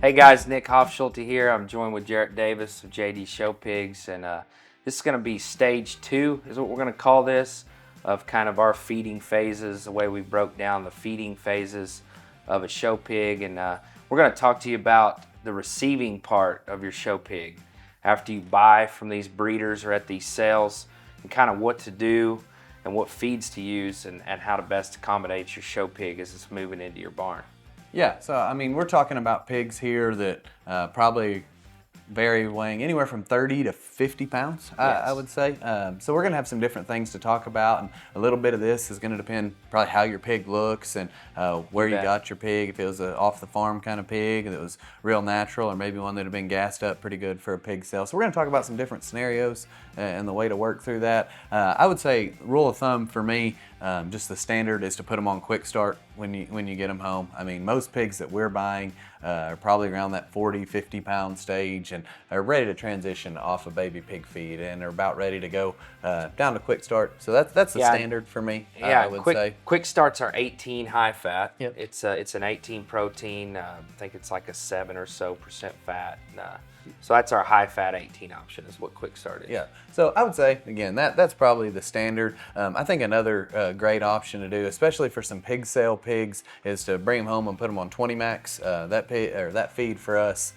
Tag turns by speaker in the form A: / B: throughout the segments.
A: Hey guys, Nick Hofschulte here. I'm joined with Jarrett Davis of JD Show Pigs, and this is going to be stage 2 is what we're going to call this, of kind of our feeding phases, the way we broke down the feeding phases of a show pig. And we're going to talk to you about the receiving part of your show pig after you buy from these breeders or at these sales, and kind of what to do and what feeds to use, and how to best accommodate your show pig as it's moving into your barn.
B: Yeah, so I mean, we're talking about pigs here that probably vary weighing anywhere from 30 to 50 pounds, I would say. So we're gonna have some different things to talk about, and a little bit of this is gonna depend probably how your pig looks and where you got your pig. If it was an off the farm kind of pig that was real natural, or maybe one that had been gassed up pretty good for a pig sale. So we're gonna talk about some different scenarios and the way to work through that. I would say rule of thumb for me, just the standard is to put them on quick start when you get them home. I mean, most pigs that we're buying are probably around that 40, 50 pound stage and are ready to transition off a baby pig feed and are about ready to go down to quick start. So that's the standard for me, I would say.
A: Quick starts are 18 high fat.
B: Yep.
A: It's an 18 protein. I think it's like a 7% or so fat. So that's our high fat 18 option is what quick start is.
B: Yeah, so I would say, again, that's probably the standard. I think another great option to do, especially for some pig sale pigs, is to bring them home and put them on 20 max. That feed for us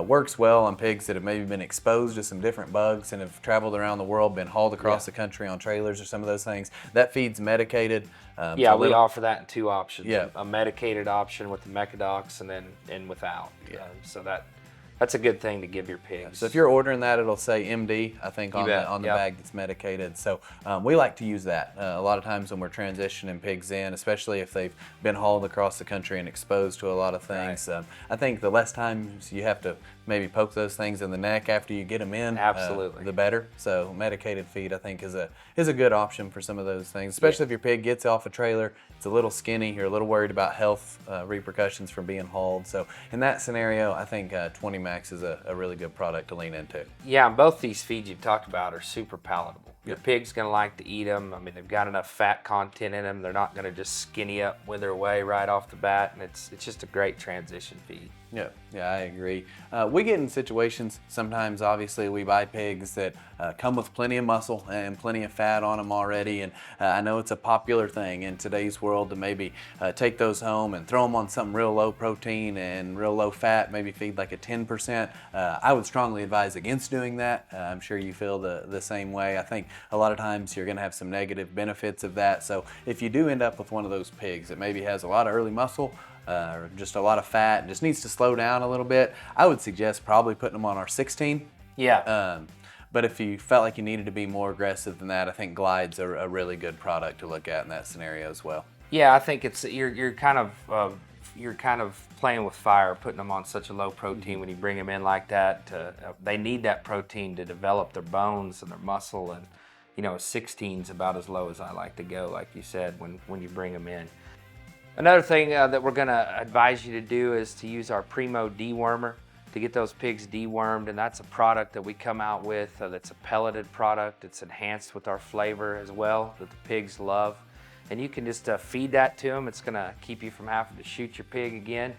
B: works well on pigs that have maybe been exposed to some different bugs and have traveled around the world, been hauled across the country on trailers or some of those things. That feed's medicated.
A: We offer that in 2 options. Yeah. A medicated option with the Mecadox and without. Yeah. So that's a good thing to give your pigs.
B: Yeah, so if you're ordering that, it'll say MD, I think, on the bag that's medicated. So we like to use that a lot of times when we're transitioning pigs in, especially if they've been hauled across the country and exposed to a lot of things. Right. I think the less times you have to maybe poke those things in the neck after you get them in,
A: absolutely,
B: the better. So medicated feed, I think, is a good option for some of those things, especially if your pig gets off a trailer, it's a little skinny, you're a little worried about health repercussions from being hauled. So in that scenario, I think 20 max is a really good product to lean into.
A: Yeah, and both these feeds you've talked about are super palatable. Your pig's gonna like to eat them. I mean, they've got enough fat content in them. They're not gonna just skinny up, wither away right off the bat, and it's just a great transition feed.
B: Yeah, I agree. We get in situations sometimes, obviously, we buy pigs that come with plenty of muscle and plenty of fat on them already, and I know it's a popular thing in today's world to maybe take those home and throw them on something real low protein and real low fat, maybe feed like a 10%. I would strongly advise against doing that. I'm sure you feel the same way. I think a lot of times you're gonna have some negative benefits of that. So if you do end up with one of those pigs that maybe has a lot of early muscle, or just a lot of fat and just needs to slow down a little bit, I would suggest probably putting them on our 16.
A: Yeah.
B: But if you felt like you needed to be more aggressive than that, I think Glide's a really good product to look at in that scenario as well.
A: Yeah, I think it's you're kind of playing with fire, putting them on such a low protein when you bring them in like that. They need that protein to develop their bones and their muscle, and 16's about as low as I like to go, like you said, when you bring them in. Another thing that we're going to advise you to do is to use our Primo dewormer to get those pigs dewormed, and that's a product that we come out with that's a pelleted product. It's enhanced with our flavor as well that the pigs love, and you can just feed that to them. It's going to keep you from having to shoot your pig again.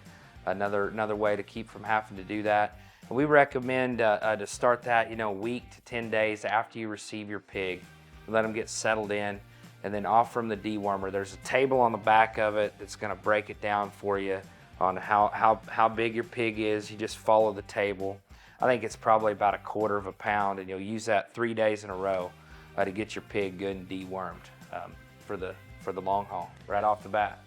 A: Another way to keep from having to do that. And we recommend to start that week to 10 days after you receive your pig. Let them get settled in, and then offer them the dewormer. There's a table on the back of it that's gonna break it down for you on how big your pig is. You just follow the table. I think it's probably about 1/4 pound, and you'll use that 3 days in a row to get your pig good and dewormed for the long haul, right off the bat.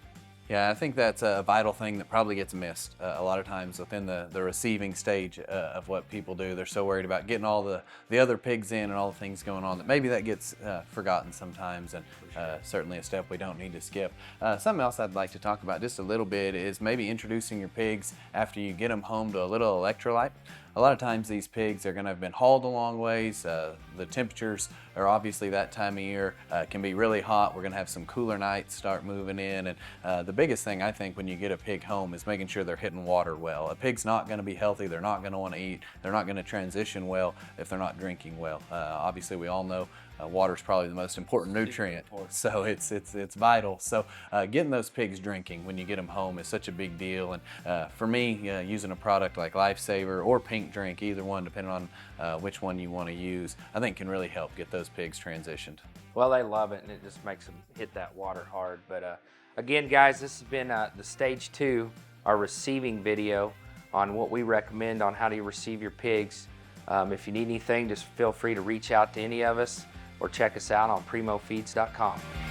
B: Yeah, I think that's a vital thing that probably gets missed a lot of times within the receiving stage of what people do. They're so worried about getting all the other pigs in and all the things going on that maybe that gets forgotten sometimes, and certainly a step we don't need to skip. Something else I'd like to talk about just a little bit is maybe introducing your pigs after you get them home to a little electrolyte. A lot of times these pigs are going to have been hauled a long ways. The temperatures are obviously that time of year can be really hot. We're going to have some cooler nights start moving in, and the biggest thing I think when you get a pig home is making sure they're hitting water well. A pig's not going to be healthy. They're not going to want to eat. They're not going to transition well if they're not drinking well. Obviously we all know water is probably the most important nutrient, so it's vital. So getting those pigs drinking when you get them home is such a big deal. And for me, using a product like Lifesaver or Pink Drink, either one, depending on which one you want to use, I think can really help get those pigs transitioned.
A: Well, they love it, and it just makes them hit that water hard. But again, guys, this has been the Stage 2, our receiving video on what we recommend on how to receive your pigs. If you need anything, just feel free to reach out to any of us or check us out on primofeeds.com.